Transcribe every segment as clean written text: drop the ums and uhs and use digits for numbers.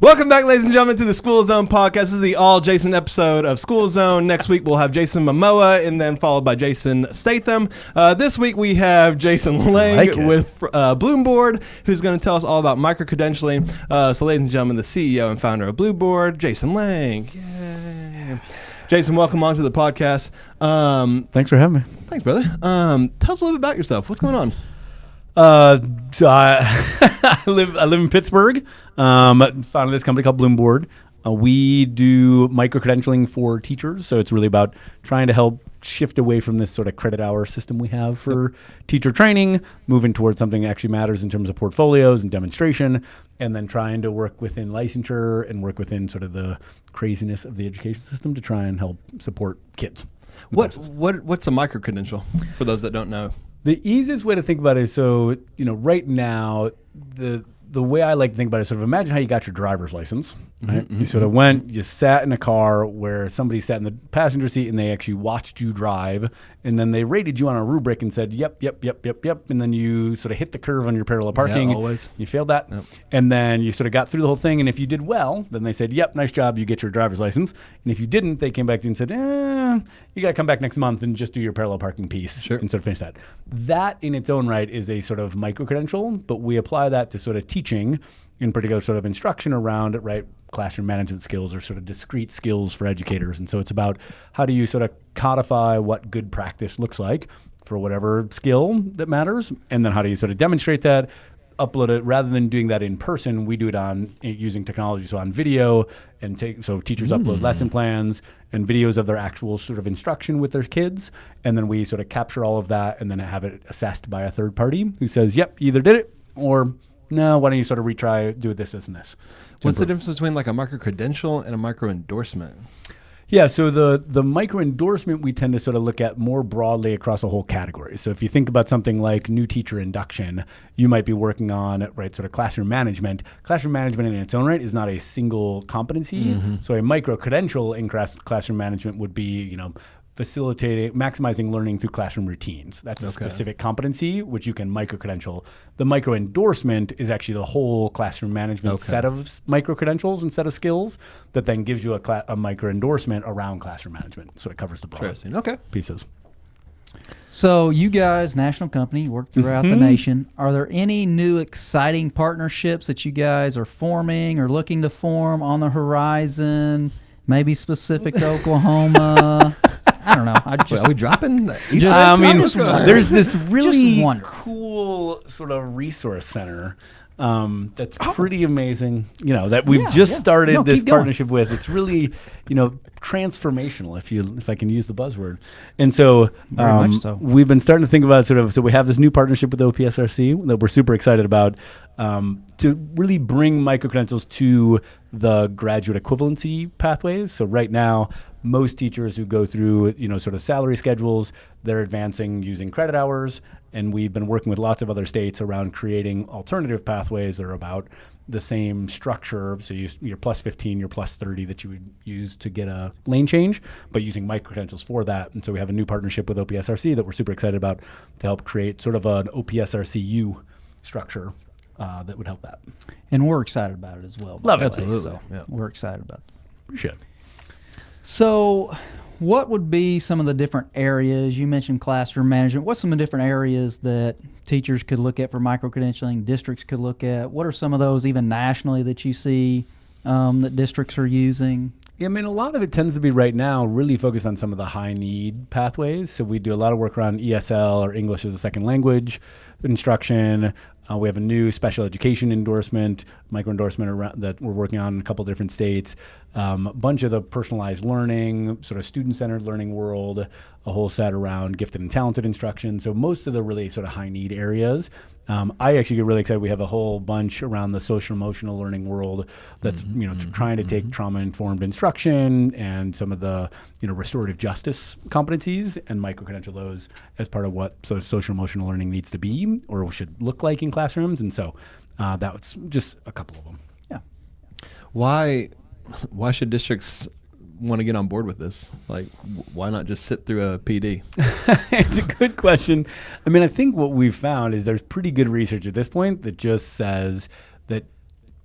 Welcome back, ladies and gentlemen, to the School Zone podcast. This is the all Jason episode of School Zone. Next week, we'll have Jason Momoa and then followed by Jason Statham. This week, we have Jason Lange with BloomBoard, who's going to tell us all about micro-credentialing. So, ladies and gentlemen, the CEO and founder of BloomBoard, Jason Lange. Yay. Jason, welcome on to the podcast. Thanks for having me. Thanks, brother. Tell us a little bit about yourself. What's going on? So I live in Pittsburgh. Founded this company called BloomBoard. We do micro-credentialing for teachers, so it's really about trying to help shift away from this sort of credit hour system we have for teacher training, moving towards something that actually matters in terms of portfolios and demonstration, and then trying to work within licensure and work within sort of the craziness of the education system to try and help support kids. What's a micro-credential for those that don't know? The easiest way to think about it is, so, right now, the way I like to think about it is sort of imagine how you got your driver's license, right? You sort of went, you sat in a car where somebody sat in the passenger seat and they actually watched you drive, and then they rated you on a rubric and said, yep, and then you sort of hit the curve on your parallel parking. Yeah, always. You failed that. Yep. And then you sort of got through the whole thing, and if you did well, then they said, yep, nice job, you get your driver's license. And if you didn't, they came back to you and said, you got to come back next month and just do your parallel parking piece and sort of finish that. That in its own right is a sort of micro-credential, but we apply that to sort of teaching, in particular sort of instruction around, right, classroom management skills or sort of discrete skills for educators. And so it's about how do you sort of codify what good practice looks like for whatever skill that matters, and then how do you sort of demonstrate that, upload it. Rather than doing that in person, we do it on using technology, so on video, and so teachers upload lesson plans and videos of their actual sort of instruction with their kids, and then we sort of capture all of that and then have it assessed by a third party who says, yep, you either did it or no, why don't you sort of retry, do this and this. What's the difference between like a micro-credential and a micro-endorsement? Yeah, so the micro-endorsement we tend to sort of look at more broadly across a whole category. So if you think about something like new teacher induction, you might be working on, right, sort of classroom management. Classroom management in its own right is not a single competency. So a micro-credential in classroom management would be, facilitating, maximizing learning through classroom routines. That's a specific competency, which you can micro-credential. The micro-endorsement is actually the whole classroom management set of micro-credentials and set of skills that then gives you a micro-endorsement around classroom management. So it covers the broad pieces. So you guys, national company, work throughout the nation. Are there any new exciting partnerships that you guys are forming or looking to form on the horizon? Maybe specific to Oklahoma? I don't know. Are we dropping? There's this really cool sort of resource center that's pretty amazing, that we've just started this partnership with. It's really, transformational, if I can use the buzzword. And so, we've been starting to think about so we have this new partnership with OPSRC that we're super excited about to really bring micro-credentials to the graduate equivalency pathways. So right now, most teachers who go through, sort of salary schedules, they're advancing using credit hours. And we've been working with lots of other states around creating alternative pathways that are about the same structure. So you're plus 15, you're plus 30 that you would use to get a lane change, but using micro-credentials for that. And so we have a new partnership with OPSRC that we're super excited about to help create sort of an OPSRCU structure that would help that. And we're excited about it as well. Love it. Absolutely. So we're excited about it. Appreciate it. So what would be some of the different areas? You mentioned classroom management. What's some of the different areas that teachers could look at for micro-credentialing, districts could look at? What are some of those even nationally that you see that districts are using? Yeah, a lot of it tends to be right now really focused on some of the high need pathways. So we do a lot of work around ESL or English as a second language instruction. We have a new special education endorsement, micro-endorsement around that we're working on in a couple different states. A bunch of the personalized learning, sort of student-centered learning world, a whole set around gifted and talented instruction. So most of the really sort of high need areas. I actually get really excited. We have a whole bunch around the social emotional learning world that's trying to take trauma-informed instruction and some of the restorative justice competencies and micro-credential those as part of what social emotional learning needs to be or should look like in classrooms. And so that's just a couple of them. Yeah. Why should districts want to get on board with this? Like, why not just sit through a PD? It's a good question. I think what we've found is there's pretty good research at this point that just says that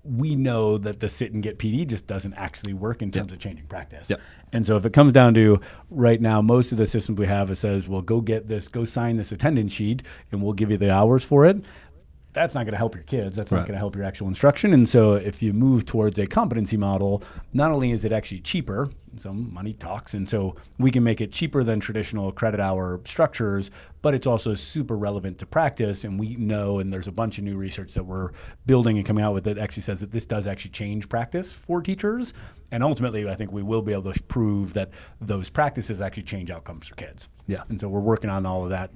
we know that the sit and get PD just doesn't actually work in terms of changing practice. Yep. And so if it comes down to right now, most of the systems we have, it says, well, go sign this attendance sheet and we'll give you the hours for it. That's not going to help your kids. That's not going to help your actual instruction. And so if you move towards a competency model, not only is it actually cheaper, so money talks, and so we can make it cheaper than traditional credit hour structures, but it's also super relevant to practice. And we know, and there's a bunch of new research that we're building and coming out with that actually says that this does actually change practice for teachers. And ultimately, I think we will be able to prove that those practices actually change outcomes for kids. Yeah. And so we're working on all of that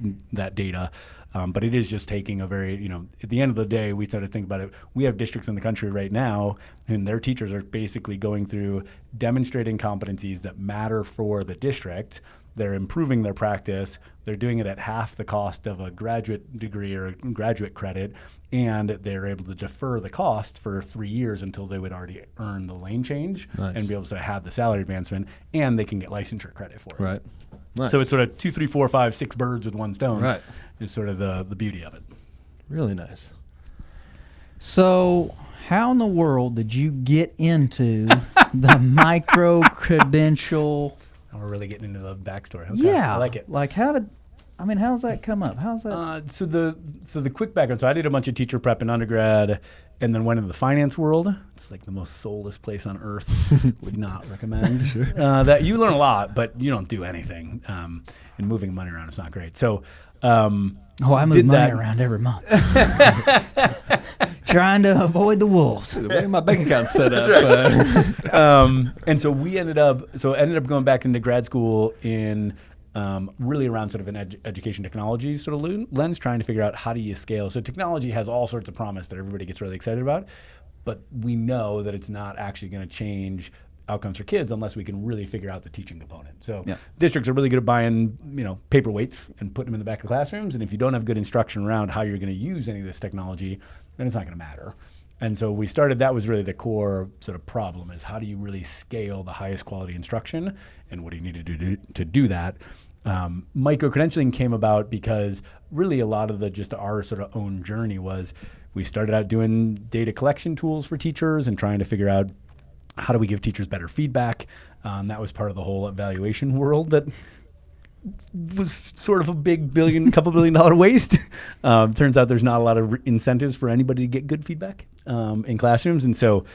data. But it is just taking a very, at the end of the day, we started to think about it. We have districts in the country right now, and their teachers are basically going through demonstrating competencies that matter for the district. They're improving their practice. They're doing it at half the cost of a graduate degree or a graduate credit, and they're able to defer the cost for 3 years until they would already earn the lane change and be able to have the salary advancement, and they can get licensure credit for it. Right. Nice. So it's sort of 2, 3, 4, 5, 6 birds with one stone. Right. Is sort of the beauty of it. Really nice. So how in the world did you get into the micro-credential? Now we're really getting into the backstory. Okay. Yeah. I like it. Like how's that come up? How's that? So the quick background. So I did a bunch of teacher prep in undergrad and then went into the finance world. It's like the most soulless place on earth. Would not recommend. Sure. That you learn a lot, but you don't do anything. And moving money around is not great. So I move money around every month. Trying to avoid the wolves. The way my bank account's set up. And so we ended up going back into grad school in really around sort of an education technology sort of lens, trying to figure out how do you scale. So technology has all sorts of promise that everybody gets really excited about, but we know that it's not actually going to change outcomes for kids unless we can really figure out the teaching component. So districts are really good at buying, paperweights and putting them in the back of classrooms. And if you don't have good instruction around how you're going to use any of this technology, then it's not going to matter. And so that was really the core sort of problem, is how do you really scale the highest quality instruction, and what do you need to do that? Micro-credentialing came about because really a lot of our sort of own journey was we started out doing data collection tools for teachers and trying to figure out how do we give teachers better feedback. That was part of the whole evaluation world that was sort of a big couple $1 billion waste. Turns out there's not a lot of incentives for anybody to get good feedback in classrooms. And so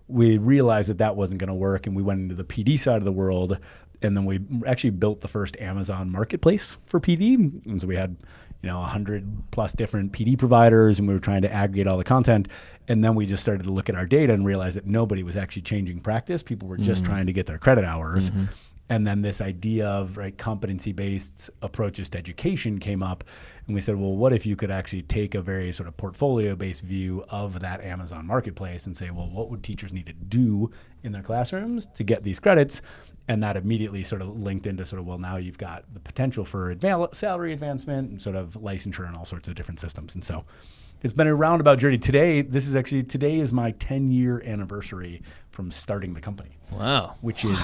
we realized that wasn't going to work, and we went into the PD side of the world. And then we actually built the first Amazon marketplace for PD. And so we had 100 plus different PD providers, and we were trying to aggregate all the content. And then we just started to look at our data and realize that nobody was actually changing practice. People were just trying to get their credit hours. Mm-hmm. And then this idea of competency-based approaches to education came up. And we said, well, what if you could actually take a very sort of portfolio-based view of that Amazon marketplace and say, well, what would teachers need to do in their classrooms to get these credits? And that immediately sort of linked into well, now you've got the potential for salary advancement and sort of licensure and all sorts of different systems. And so it's been a roundabout journey. Today is my 10-year anniversary from starting the company. Wow. Which is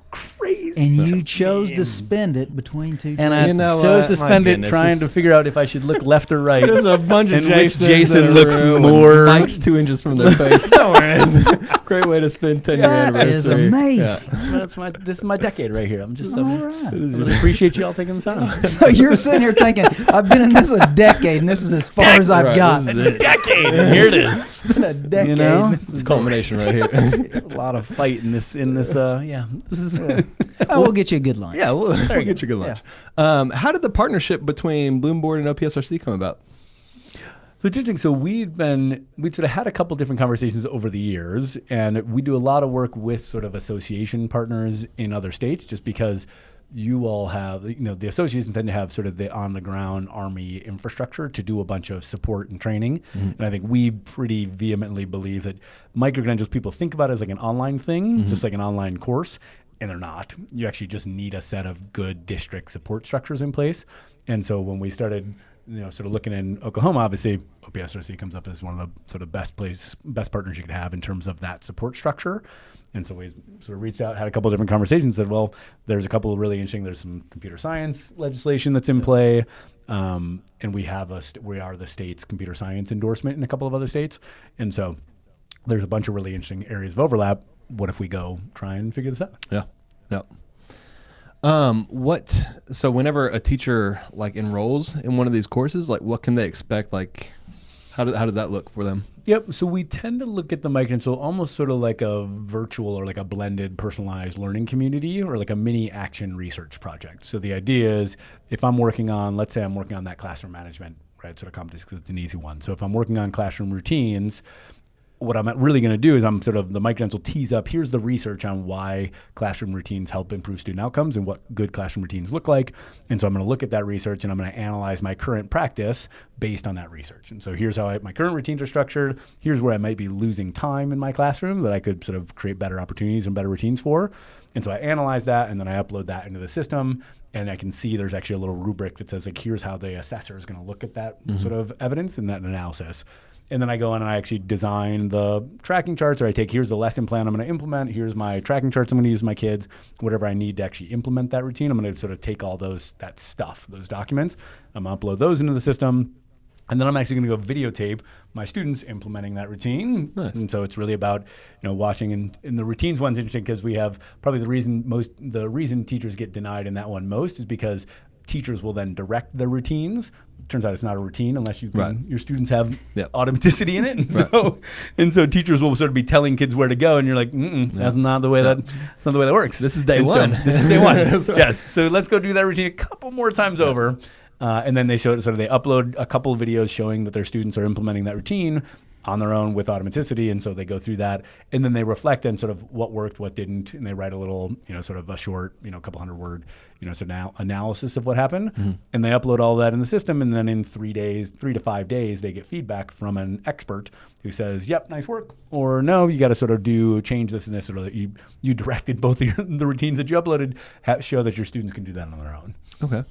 crazy. And you chose to spend it between two. And I chose to spend it trying to figure out if I should look left or right. There's a bunch of Jason looks more. Mike's 2 inches from their face. No worries. Great way to spend 10-year anniversary. That is amazing. Yeah. This is my decade right here. I'm just I appreciate you all taking the time. So you're sitting here thinking, I've been in this a decade, and this is as far as I've got. A decade. And here it is. It's been a decade. This is culmination right here. It's a lot of fight in this. This is. We'll get you a good lunch. Yeah, we'll get you a good lunch. Yeah. How did the partnership between BloomBoard and OPSRC come about? So it's interesting. So we'd sort of had a couple different conversations over the years, and we do a lot of work with sort of association partners in other states, just because you all have, the associations tend to have sort of the on-the-ground Army infrastructure to do a bunch of support and training. Mm-hmm. And I think we pretty vehemently believe that micro-credentials, people think about it as like an online thing, just like an online course, and they're not. You actually just need a set of good district support structures in place. And so when we started sort of looking in Oklahoma, obviously OPSRC comes up as one of the sort of best partners you could have in terms of that support structure. And so we sort of reached out, had a couple of different conversations, said, well, there's a couple of really interesting, there's some computer science legislation that's in play. And we have we are the state's computer science endorsement in a couple of other states. And so there's a bunch of really interesting areas of overlap. What if we go try and figure this out? Yeah. So whenever a teacher like enrolls in one of these courses, like what can they expect? Like how does that look for them? Yep. So we tend to look at the micro-credential almost sort of like a virtual or like a blended personalized learning community or like a mini action research project. So the idea is if I'm working on, let's say I'm working on that classroom management, right, sort of competence because it's an easy one. So if I'm working on classroom routines, what I'm really going to do is I'm sort of the micro-credential tease up, here's the research on why classroom routines help improve student outcomes and what good classroom routines look like. And so I'm going to look at that research and I'm going to analyze my current practice based on that research. And so here's how my current routines are structured. Here's where I might be losing time in my classroom that I could sort of create better opportunities and better routines for. And so I analyze that and then I upload that into the system. And I can see there's actually a little rubric that says like, here's how the assessor is going to look at that sort of evidence and that analysis. And then I go in and I actually design the tracking charts, or I take, here's the lesson plan I'm going to implement. Here's my tracking charts I'm going to use with my kids. Whatever I need to actually implement that routine, I'm going to sort of take all those documents. I'm going to upload those into the system. And then I'm actually going to go videotape my students implementing that routine. Nice. And so it's really about, watching. And the routines one's interesting because we have probably the reason teachers get denied in that one most is because teachers will then direct their routines. Turns out it's not a routine unless your students have automaticity in it. And so teachers will sort of be telling kids where to go, and you're like, that's not the way that works. This is day one. This is day one. Yes. So let's go do that routine a couple more times over. And then they upload a couple of videos showing that their students are implementing that routine on their own with automaticity. And so they go through that and then they reflect on sort of what worked, what didn't. And they write a little, sort of a short, couple 100-word, sort of analysis of what happened. And they upload all that in the system. And then in 3 to 5 days, they get feedback from an expert who says, yep, nice work. Or no, you got to sort of change this and this, or that you directed both of the routines that you uploaded, show that your students can do that on their own. Okay.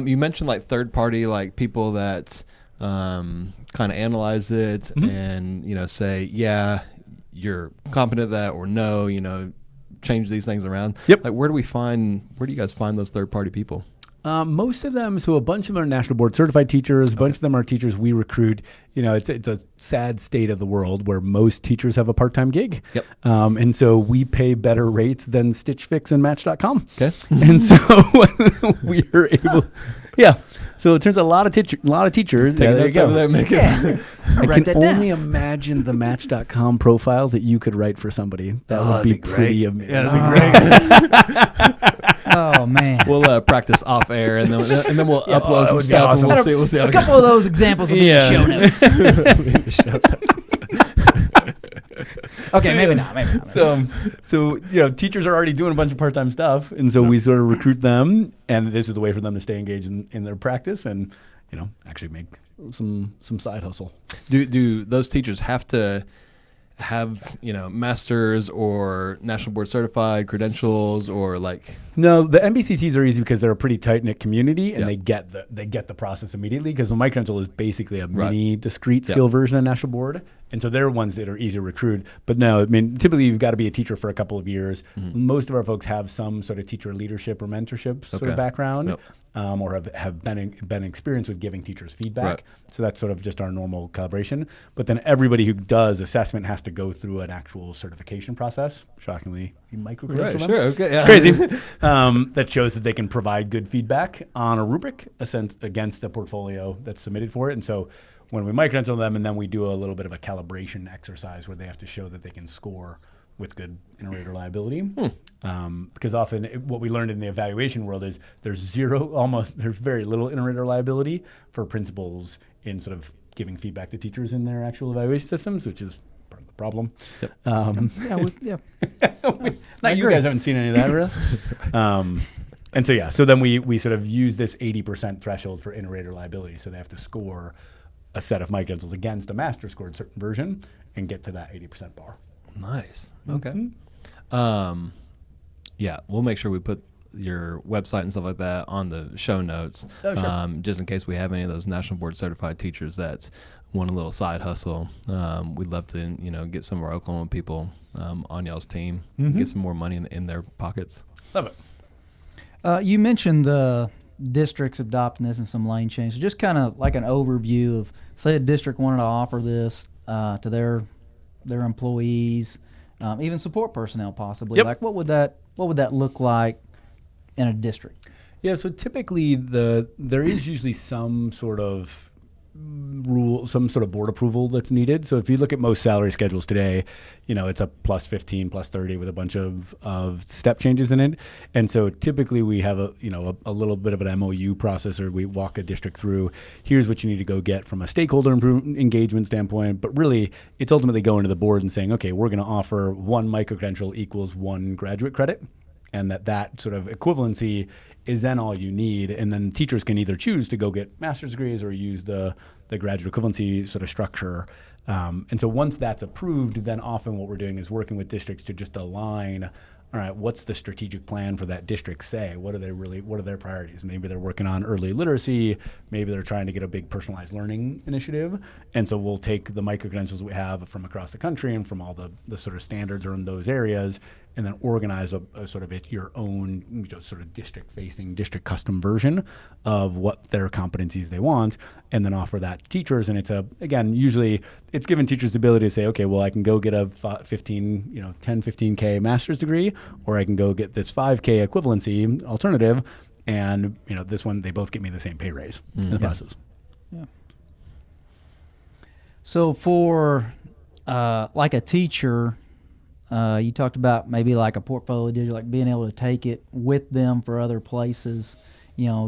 You mentioned like third party, like people that kind of analyze it and, say, yeah, you're competent at that, or no, change these things around. Yep. Like where do you guys find those third party people? Most of them, so a bunch of them are national board certified teachers. A bunch of them are teachers we recruit. It's a sad state of the world where most teachers have a part-time gig. Yep. And so we pay better rates than Stitch Fix and Match.com. Okay. And so we are able, So it turns out a lot of teachers. There you go. I can only imagine the Match.com profile that you could write for somebody. That would be pretty amazing. Yeah, that'd be great. Oh man. We'll practice off air and then we'll upload some stuff. Awesome. And we'll see. A couple of those examples will be in the show notes. Okay, maybe not. So teachers are already doing a bunch of part-time stuff, and so we sort of recruit them, and this is the way for them to stay engaged in their practice and actually make some side hustle. Do those teachers have to have masters or national board certified credentials, or like? No, the MBCTs are easy because they're a pretty tight-knit community, and they get the process immediately, because the micro-credential is basically a mini discrete skill version of national board, and so they're ones that are easy to recruit. But no, I mean, typically you've got to be a teacher for a couple of years. Most of our folks have some sort of teacher leadership or mentorship sort of background. Or have been experienced with giving teachers feedback. Right. So that's sort of just our normal calibration. But then everybody who does assessment has to go through an actual certification process. Shockingly, micro-credential. Right, sure, okay, yeah. Crazy. That shows that they can provide good feedback on a rubric against the portfolio that's submitted for it. And so when we micro-credential them, and then we do a little bit of a calibration exercise where they have to show that they can score with good inter-rate reliability. Because often what we learned in the evaluation world is there's very little inter-rate reliability for principals in sort of giving feedback to teachers in their actual evaluation systems, which is part of the problem. Yep. You guys haven't seen any of that, really? And so then we sort of use this 80% threshold for inter-rate reliability. So they have to score a set of micro-credentials against a master scored certain version and get to that 80% bar. Nice. Okay. We'll make sure we put your website and stuff like that on the show notes. Oh, sure. Just in case we have any of those national board certified teachers that want a little side hustle. We'd love to, get some of our Oklahoma people on y'all's team, get some more money in their pockets. Love it. You mentioned the districts adopting this and some lane changes. Just kind of like an overview of, say, a district wanted to offer this to their their employees, even support personnel possibly. Like what would that look like in a district? Yeah, so typically there is usually some sort of rule, some sort of board approval that's needed. So if you look at most salary schedules today, it's a plus 15, plus 30 with a bunch of step changes in it. And so typically we have a little bit of an MOU process, or we walk a district through, here's what you need to go get from a stakeholder engagement standpoint. But really, it's ultimately going to the board and saying, okay, we're going to offer 1 micro-credential equals 1 graduate credit. And that sort of equivalency is then all you need. And then teachers can either choose to go get master's degrees or use the graduate equivalency sort of structure. And so once that's approved, then often what we're doing is working with districts to just align, all right, what's the strategic plan for that district say? What are their priorities? Maybe they're working on early literacy. Maybe they're trying to get a big personalized learning initiative. And so we'll take the micro-credentials we have from across the country and from all the sort of standards are in those areas, and then organize a sort of your own sort of district-facing, district-custom version of what their competencies they want, and then offer that to teachers. And usually it's given teachers the ability to say, okay, well, I can go get a 15K master's degree, or I can go get this 5K equivalency alternative, and this one, they both get me the same pay raise in the process. Yeah. So for like a teacher, you talked about maybe like a portfolio digital, like being able to take it with them for other places,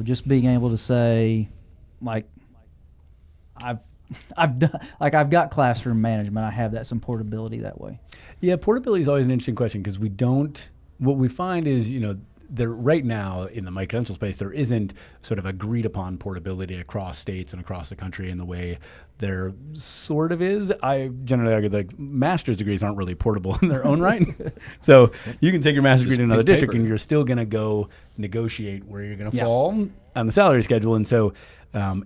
just being able to say, like, I've got classroom management. I have some portability that way. Yeah, portability is always an interesting question, because what we find is, there right now in the micro-credential space, there isn't sort of agreed upon portability across states and across the country in the way there sort of is. I generally argue that master's degrees aren't really portable in their own right. So you can take your master's degree to another district and you're still going to go negotiate where you're going to fall on the salary schedule. And so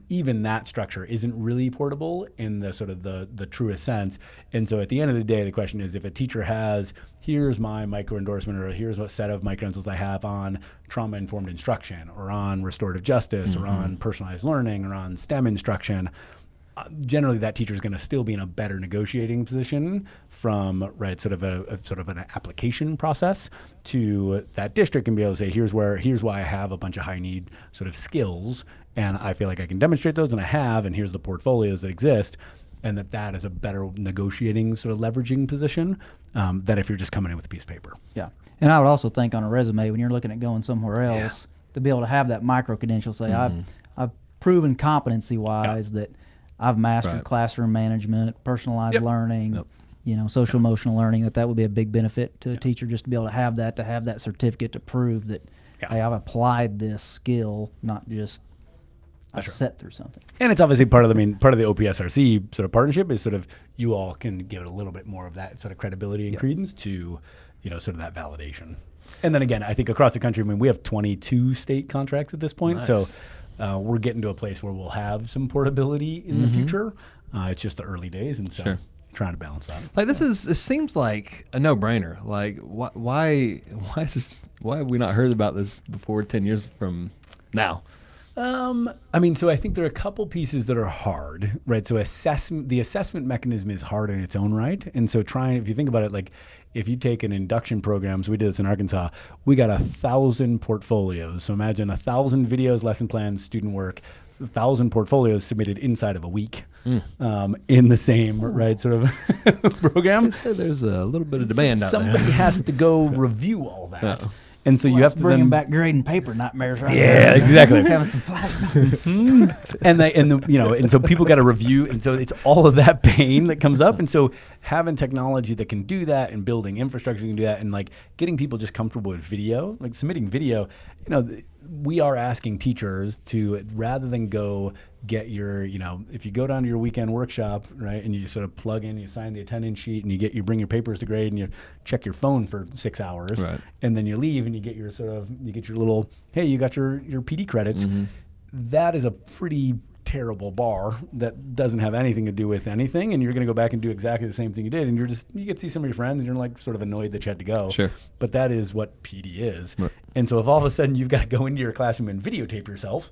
even that structure isn't really portable in the sort of the truest sense. And so at the end of the day, the question is, if a teacher has, here's my micro endorsement, or here's what set of micro-credentials I have on trauma-informed instruction, or on restorative justice, or on personalized learning, or on STEM instruction, generally that teacher is going to still be in a better negotiating position from sort of an application process to that district, and be able to say, here's why I have a bunch of high need sort of skills, and I feel like I can demonstrate those, and I have, and here's the portfolios that exist, and that is a better negotiating sort of leveraging position than if you're just coming in with a piece of paper. Yeah, and I would also think on a resume, when you're looking at going somewhere else, to be able to have that micro-credential, say, I've proven competency-wise that I've mastered classroom management, personalized learning, social emotional learning, that would be a big benefit to a teacher, just to be able to have that certificate to prove that, hey, I've applied this skill, not just I've set through something. And it's obviously part of the OPSRC sort of partnership is sort of, you all can give it a little bit more of that sort of credibility and credence to, sort of that validation. And then again, I think across the country, we have 22 state contracts at this point. Nice. So we're getting to a place where we'll have some portability in the future. It's just the early days, and so trying to balance that. Like this seems like a no-brainer. Like why have we not heard about this before 10 years from now? So I think there are a couple pieces that are hard, right? So the assessment mechanism is hard in its own right. And so if you think about it, like if you take an induction program, so we did this in Arkansas, we got 1,000 portfolios. So imagine 1,000 videos, lesson plans, student work, 1,000 portfolios submitted inside of a week in the same sort of program. So there's a little bit of demand out there. Somebody has to go review all that. And so you have to bring back grading paper nightmares, right? Yeah, exactly. Having some flashbacks. and so people got to review, and so it's all of that pain that comes up. And so having technology that can do that, and building infrastructure that can do that, and like getting people just comfortable with video, like submitting video, we are asking teachers to, rather than go get your, if you go down to your weekend workshop, right, and you sort of plug in, you sign the attendance sheet, and you bring your papers to grade, and you check your phone for 6 hours, and then you leave, and you get your little, hey, you got your PD credits. That is a pretty terrible bar that doesn't have anything to do with anything, and you're going to go back and do exactly the same thing you did, and you get to see some of your friends, and you're like sort of annoyed that you had to go. Sure. But that is what PD is. Right. And so if all of a sudden you've got to go into your classroom and videotape yourself,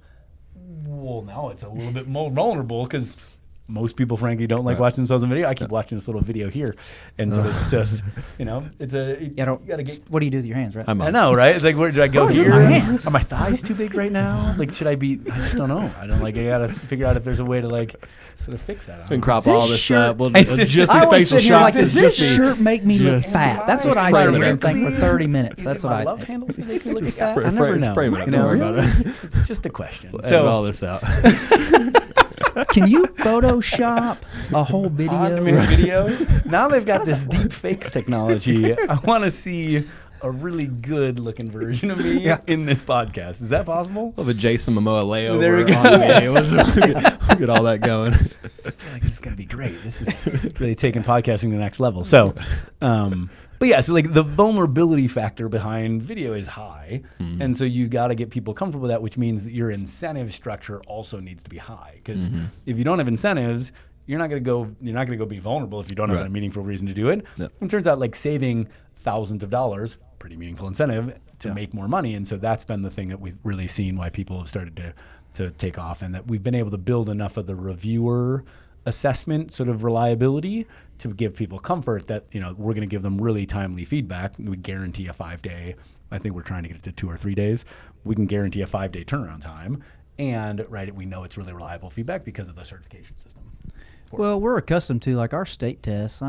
well, now it's a little bit more vulnerable, because most people, frankly, don't like watching themselves in video. I keep watching this little video here, and so it's just, it's a. You gotta get. What do you do with your hands, right? I know, right? It's like, where do I go here? Are my thighs too big right now? Like, should I be? I just don't know. I gotta figure out if there's a way to sort of fix that. And crop all this up. We'll just be facial shots. Does this shirt make me look fat? That's what I sit here and think for 30 minutes. That's what I love handles that make me look fat. I never know. Frame it up. Don't worry about it. It's just a question. So all this out. Can you Photoshop a whole video? Now they've got this deep fakes technology. I want to see a really good looking version of me in this podcast. Is that possible? We'll have a Jason Momoa layover there we go. on me. We'll get all that going. I feel like it's going to be great. This is really taking podcasting to the next level. So, but yeah, so like the vulnerability factor behind video is high. And so you got to get people comfortable with that, which means that your incentive structure also needs to be high. Because if you don't have incentives, you're not going to go be vulnerable if you don't have a meaningful reason to do it. Yep. And it turns out like saving thousands of dollars, pretty meaningful incentive to make more money. And so that's been the thing that we've really seen why people have started to take off, and that we've been able to build enough of the reviewer assessment sort of reliability to give people comfort that, we're going to give them really timely feedback. We guarantee a 5-day, I think we're trying to get it to 2 or 3 days. We can guarantee a 5-day turnaround time. And we know it's really reliable feedback because of the certification system. Well, we're accustomed to like our state tests,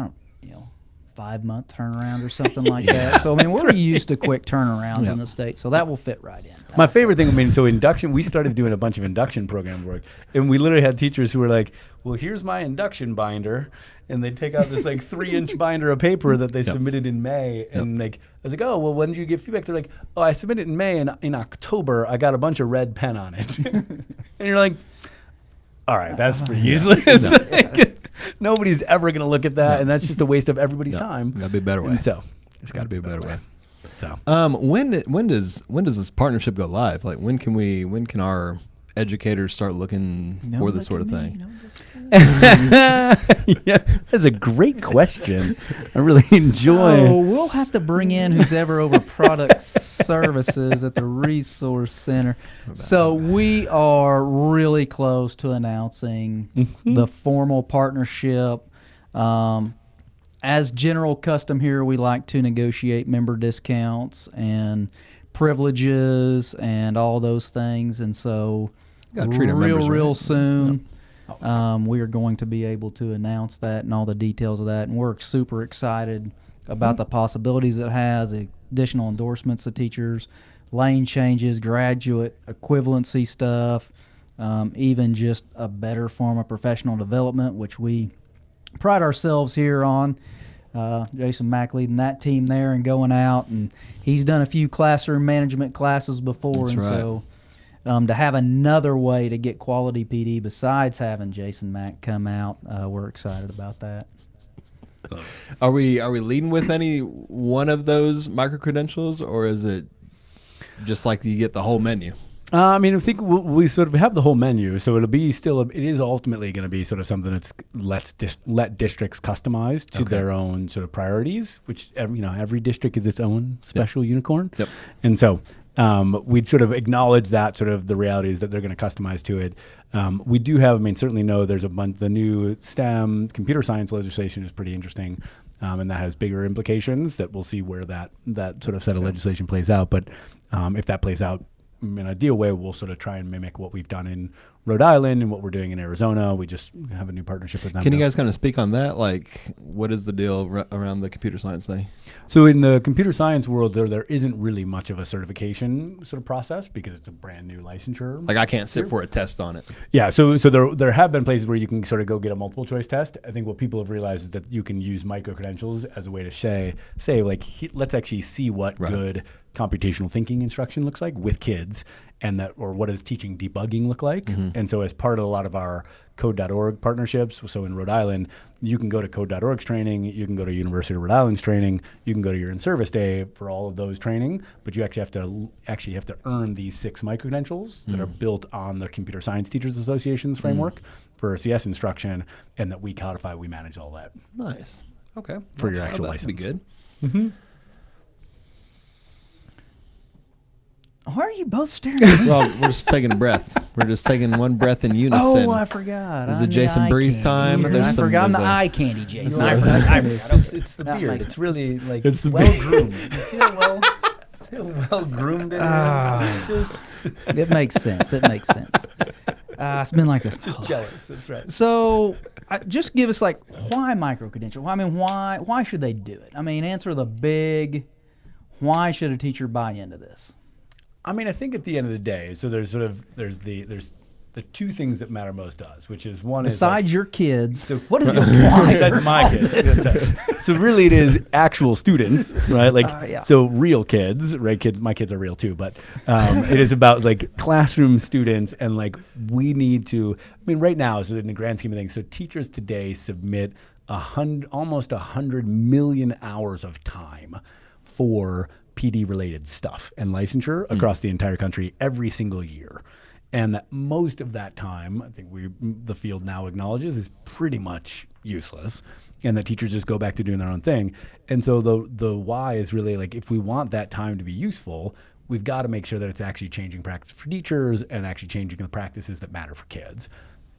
5-month turnaround or something like that. So, we're used to quick turnarounds in the state, so that will fit right in. My favorite thing, so induction, we started doing a bunch of induction program work, and we literally had teachers who were like, well, here's my induction binder, and they'd take out this 3-inch binder of paper that they submitted in May, and I was like, oh, well, when did you get feedback? They're like, oh, I submitted in May, and in October, I got a bunch of red pen on it. And you're like, all right, that's pretty useless. Nobody's ever going to look at that, and that's just a waste of everybody's time. Got to be a better way. And so there's got to be a better way. So, when does this partnership go live? Like, when can our educators start looking for this sort of thing? Yeah, that's a great question. I really enjoy. So we'll have to bring in who's ever over product services at the resource center. So we are really close to announcing the formal partnership. As general custom here, we like to negotiate member discounts and privileges and all those things. And so real soon. We are going to be able to announce that and all the details of that, and we're super excited about the possibilities it has, additional endorsements of teachers, lane changes, graduate equivalency stuff, even just a better form of professional development, which we pride ourselves here on. Jason Mack leading that team there and going out, and he's done a few classroom management classes before. So to have another way to get quality PD besides having Jason Mack come out, we're excited about that. Are we leading with any one of those micro-credentials, or is it just like you get the whole menu? I think we sort of have the whole menu, so it'll be it is ultimately going to be sort of something that's let districts customize to their own sort of priorities, which every district is its own special unicorn. Yep. And so we'd sort of acknowledge that sort of the realities that they're going to customize to it. We do have, certainly know there's a bunch, the new STEM computer science legislation is pretty interesting, and that has bigger implications that we'll see where that sort of set of legislation plays out. But if that plays out in an ideal way, we'll sort of try and mimic what we've done in Rhode Island and what we're doing in Arizona. We just have a new partnership with them. Can you guys kind of speak on that? Like, what is the deal around the computer science thing? So in the computer science world, there isn't really much of a certification sort of process because it's a brand new licensure. Like, I can't sit for a test on it. Yeah, so there have been places where you can sort of go get a multiple choice test. I think what people have realized is that you can use micro-credentials as a way to say like, let's actually see what good computational thinking instruction looks like with kids, and what does teaching debugging look like. And so as part of a lot of our code.org partnerships, so in Rhode Island, you can go to code.org's training, you can go to University of Rhode Island's training, you can go to your in-service day for all of those training, but you actually have to earn these 6 micro-credentials that are built on the Computer Science Teachers Association's framework for CS instruction, and that we codify, we manage all that. Nice. Okay. For your actual license. That'd be good. Why are you both staring at me? Well, we're just taking a breath. We're just taking one breath in unison. Oh, I forgot. Is it Jason breathe time? I forgot. I'm the eye candy, Jason. It's the beard. It's really like it's well groomed. You see how well groomed it is? It makes sense. It makes sense. It's been like this. Just jealous. That's right. So, just give us why micro-credential? I mean, why should they do it? I mean, answer the big. Why should a teacher buy into this? I mean, I think at the end of the day, so there's the two things that matter most to us, which is one besides is your kids. So what is the why? Besides my kids. So really, it is actual students, right? So real kids, right? Kids, my kids are real too, but it is about classroom students, and we need to. I mean, right now, so in the grand scheme of things, so teachers today submit almost 100 million hours of time for PD-related stuff and licensure across the entire country every single year. And that most of that time, I think the field now acknowledges, is pretty much useless, and that teachers just go back to doing their own thing. And so the why is really if we want that time to be useful, we've got to make sure that it's actually changing practice for teachers and actually changing the practices that matter for kids.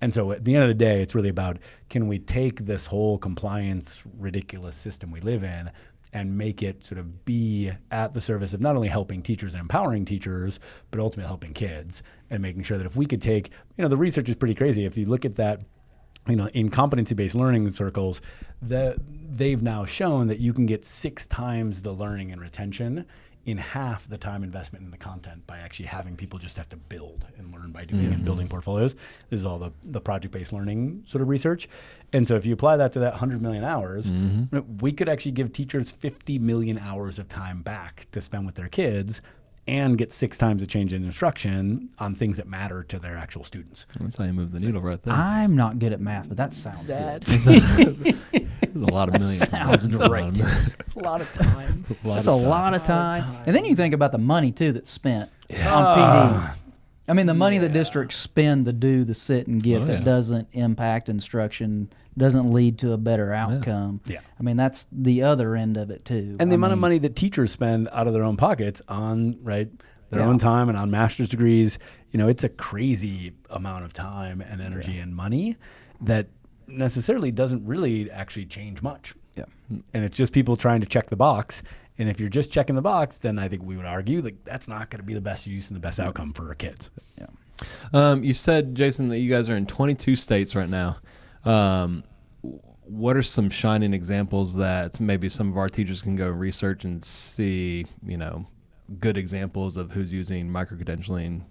And so at the end of the day, it's really about, can we take this whole compliance ridiculous system we live in and make it sort of be at the service of not only helping teachers and empowering teachers, but ultimately helping kids, and making sure that if we could take, the research is pretty crazy. If you look at that, in competency-based learning circles, they've now shown that you can get 6 times the learning and retention in half the time investment in the content by actually having people just have to build and learn by doing and building portfolios. This is all the project-based learning sort of research. And so if you apply that to that 100 million hours, we could actually give teachers 50 million hours of time back to spend with their kids and get 6 times the change in instruction on things that matter to their actual students. That's how you move the needle right there. I'm not good at math, but that sounds good. There's a lot of millions. Sounds great. It's a lot of time. That's a lot of time. And then you think about the money, too, that's spent on PD. I mean, the money that districts spend to do the sit and get that doesn't impact instruction, doesn't lead to a better outcome. Yeah. I mean, that's the other end of it, too. And the amount of money that teachers spend out of their own pockets on their own time and on master's degrees, it's a crazy amount of time and energy and money that necessarily doesn't really actually change much. Yeah. And it's just people trying to check the box. And if you're just checking the box, then I think we would argue that's not going to be the best use and the best outcome for our kids. Yeah. You said, Jason, that you guys are in 22 states right now. What are some shining examples that maybe some of our teachers can go research and see, good examples of who's using micro-credentialing?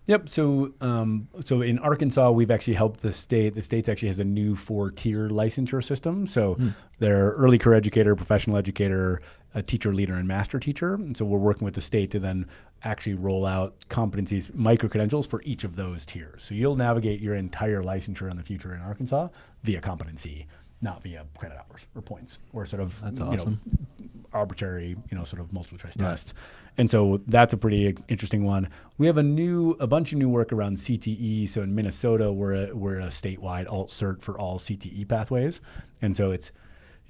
Yep. So in Arkansas, we've actually helped the state. The state actually has a new 4-tier licensure system. So they're early career educator, professional educator, a teacher leader, and master teacher. And so we're working with the state to then actually roll out competencies, micro-credentials for each of those tiers. So you'll navigate your entire licensure in the future in Arkansas via competency, not via credit hours or points or sort of arbitrary, sort of multiple choice tests. And so that's a pretty interesting one. We have a bunch of new work around CTE. So in Minnesota, we're a statewide alt cert for all CTE pathways. And so it's,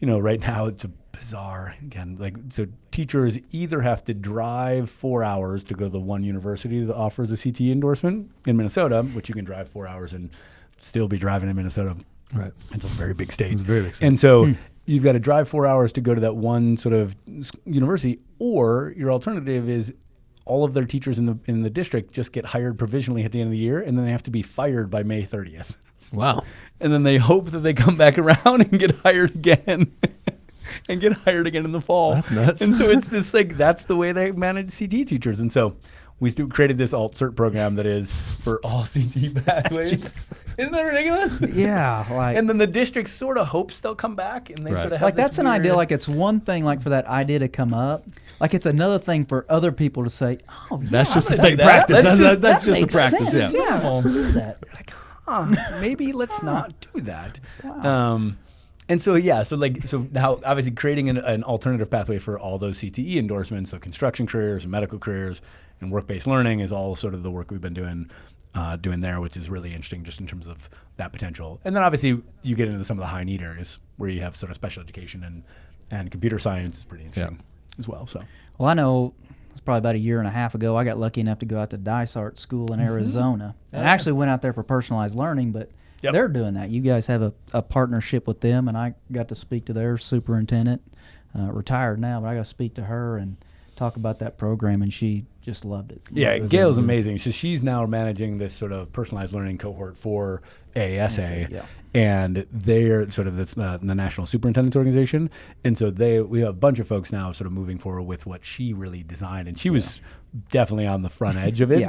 right now it's a bizarre, again, so teachers either have to drive 4 hours to go to the one university that offers a CTE endorsement in Minnesota, which you can drive 4 hours and still be driving in Minnesota. Right. It's a very big state. It's a very big state. And so you've got to drive 4 hours to go to that one sort of university, or your alternative is all of their teachers in the district just get hired provisionally at the end of the year, and then they have to be fired by May 30th. Wow. And then they hope that they come back around and get hired again. And get hired again in the fall. That's nuts. And so it's this that's the way they manage CTE teachers. And so we created this alt cert program that is for all CTE pathways. Isn't that ridiculous? Yeah. And then the district sort of hopes they'll come back, and they sort of have that's an idea. It's one thing for that idea to come up. It's another thing for other people to say, oh, yeah, that's just a state practice. That's just a practice. Sense. Yeah. Let's do that. You're like, maybe let's not do that. Wow. And so, so now obviously creating an alternative pathway for all those CTE endorsements, so construction careers and medical careers and work-based learning is all sort of the work we've been doing there, which is really interesting just in terms of that potential. And then obviously you get into some of the high need areas where you have sort of special education and computer science is pretty interesting as well. So, well, I know was probably about a year and a half ago. I got lucky enough to go out to Dysart School in Arizona. And I actually went out there for personalized learning, but they're doing that. You guys have a partnership with them, and I got to speak to their superintendent, retired now, but I got to speak to her and talk about that program, and she just loved it. Yeah, Gail's amazing. So she's now managing this sort of personalized learning cohort for AASA, and they're sort of the National Superintendent's Organization. And so we have a bunch of folks now sort of moving forward with what she really designed, and she was definitely on the front edge of it.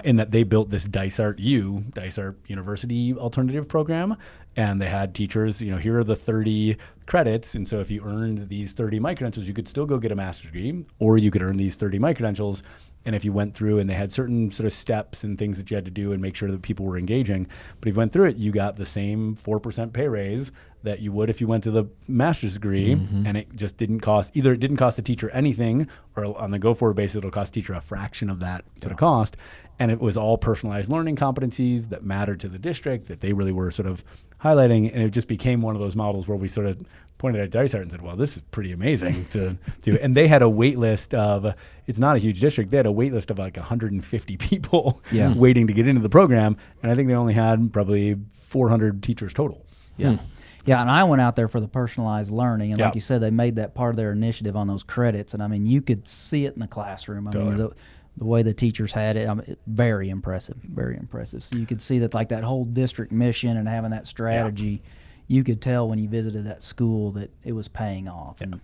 In that they built this Dysart University Alternative Program, and they had teachers, here are the 30 credits, and so if you earned these 30 micro-credentials, you could still go get a master's degree, or you could earn these 30 micro-credentials, and if you went through, and they had certain sort of steps and things that you had to do and make sure that people were engaging, but if you went through it, you got the same 4% pay raise that you would if you went to the master's degree, and it just didn't cost, either it didn't cost the teacher anything, or on the go-forward basis, it'll cost the teacher a fraction of that sort of cost. And it was all personalized learning competencies that mattered to the district that they really were sort of highlighting. And it just became one of those models where we sort of pointed at Dysart and said, well, this is pretty amazing to do. And they had a wait list of, it's not a huge district, they had a wait list of like 150 people waiting to get into the program. And I think they only had probably 400 teachers total. Yeah, and I went out there for the personalized learning, and like you said, they made that part of their initiative on those credits. And I mean, you could see it in the classroom. I mean, the way the teachers had it, very impressive, very impressive. So you could see that, like that whole district mission and having that strategy, you could tell when you visited that school that it was paying off. And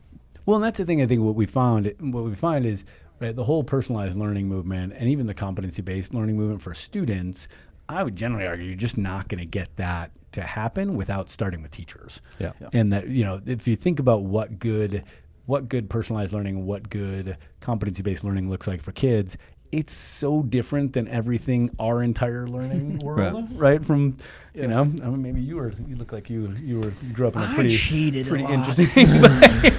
well, and that's the thing. I think what we find is the whole personalized learning movement, and even the competency-based learning movement for students. I would generally argue you're just not going to get that to happen without starting with teachers. And that if you think about what good personalized learning, what good competency-based learning looks like for kids, it's so different than everything our entire learning world, right? From I mean, maybe you look like you grew up in a pretty interesting way.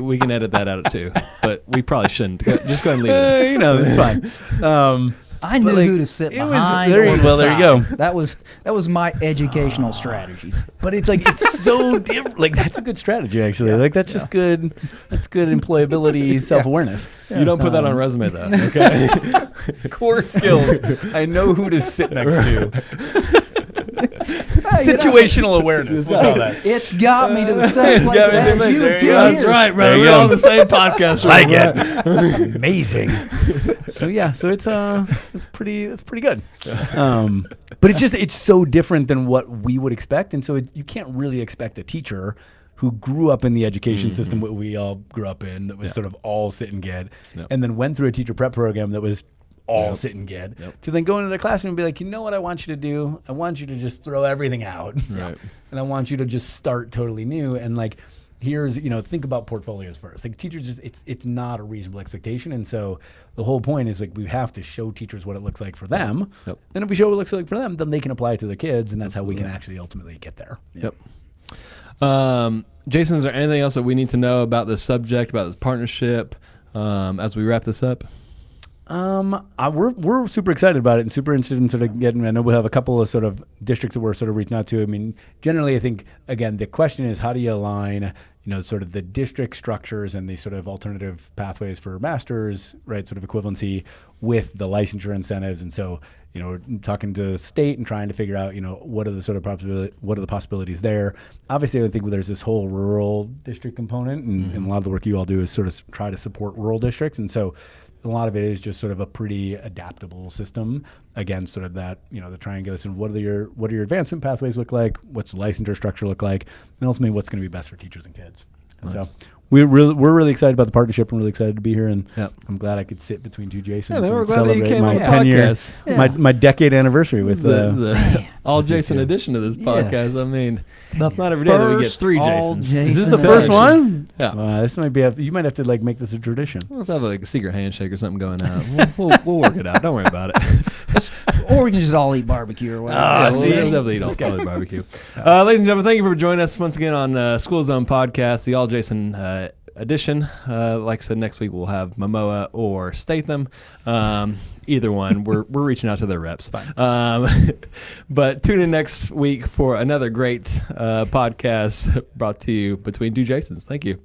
We can edit that out too, but we probably shouldn't. Just go ahead and leave it. It's fine. I knew who to sit behind. There you go. That was my educational strategies. But it's like it's so different. Like that's a good strategy, actually. Like that's just good. That's good employability, self-awareness. You don't put that on a resume, though. Okay. Core skills. I know who to sit next to. Situational awareness. We'll call that. It's got me to the same place as you. That's right, bro. We're on the same podcast. Like it. Amazing. So it's pretty good. But it's so different than what we would expect, and so you can't really expect a teacher who grew up in the education system that we all grew up in, that was sort of all sit and get, and then went through a teacher prep program that was all sit and get, to then go into the classroom and be like, you know what I want you to do? I want you to just throw everything out. Right. And I want you to just start totally new. And like, here's, think about portfolios first. Like teachers it's not a reasonable expectation. And so the whole point is like, we have to show teachers what it looks like for them. And if we show what it looks like for them, then they can apply it to their kids. And that's how we can actually ultimately get there. Jason, is there anything else that we need to know about this subject, about this partnership, as we wrap this up? We're super excited about it and super interested in sort of getting. I know we have a couple of sort of districts that we're sort of reaching out to. I mean, generally, I think again the question is how do you align, sort of the district structures and the sort of alternative pathways for masters, right? Sort of equivalency with the licensure incentives, and so we're talking to the state and trying to figure out what are the sort of possibilities there. Obviously, I think there's this whole rural district component, and a lot of the work you all do is sort of try to support rural districts, and so. A lot of it is just sort of a pretty adaptable system. Again, sort of that, the triangulation and what do your advancement pathways look like? What's the licensure structure look like? And ultimately, what's going to be best for teachers and kids? And so we're really excited about the partnership. I'm really excited to be here, and I'm glad I could sit between two Jasons and celebrate my 10-year, my decade anniversary with the all Jason edition of this podcast. I mean, it's not every day that we get three Jasons. Is this the first one? Yeah. This might be. You might have to make this a tradition. Let's have a secret handshake or something going out. We'll work it out. Don't worry about it. Or we can just all eat barbecue or whatever. We'll definitely eat all barbecue. Ladies and gentlemen, thank you for joining us once again on School Zone Podcast, the all Jason edition. Like I said, next week we'll have Momoa or Statham. Either one. We're reaching out to their reps. But tune in next week for another great podcast brought to you between two Jasons. Thank you.